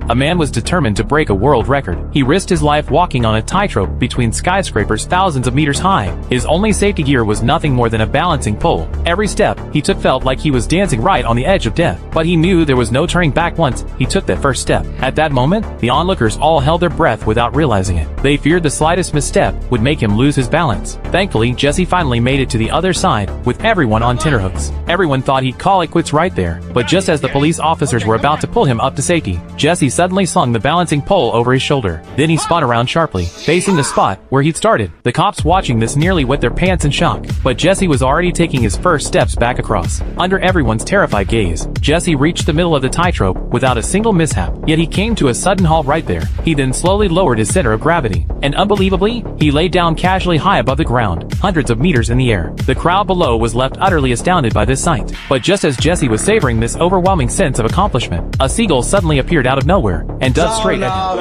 A man was determined to break a world record. He risked his life walking on a tightrope between skyscrapers thousands of meters high. His only safety gear was nothing more than a balancing pole. Every step he took felt like he was dancing right on the edge of death. But he knew there was no turning back once he took that first step. At that moment, the onlookers all held their breath without realizing it. They feared the slightest misstep would make him lose his balance. Thankfully, Jesse finally made it to the other side, with everyone on tenterhooks. Everyone thought he'd call it quits right there, but just as the police officers were about to pull him up to safety, Jesse suddenly slung the balancing pole over his shoulder. Then he spun around sharply, facing the spot where he'd started. The cops watching this nearly wet their pants in shock, but Jesse was already taking his first steps back across. Under everyone's terrified gaze, Jesse reached the middle of the tightrope without a single mishap, yet he came to a sudden halt right there. He then slowly lowered his center of gravity, and unbelievably, he laid down casually high above the ground, hundreds of meters in the air. The crowd below was left utterly astounded by this sight. But just as Jesse was savoring this overwhelming sense of accomplishment, a seagull suddenly appeared out of nowhere and dove straight at him.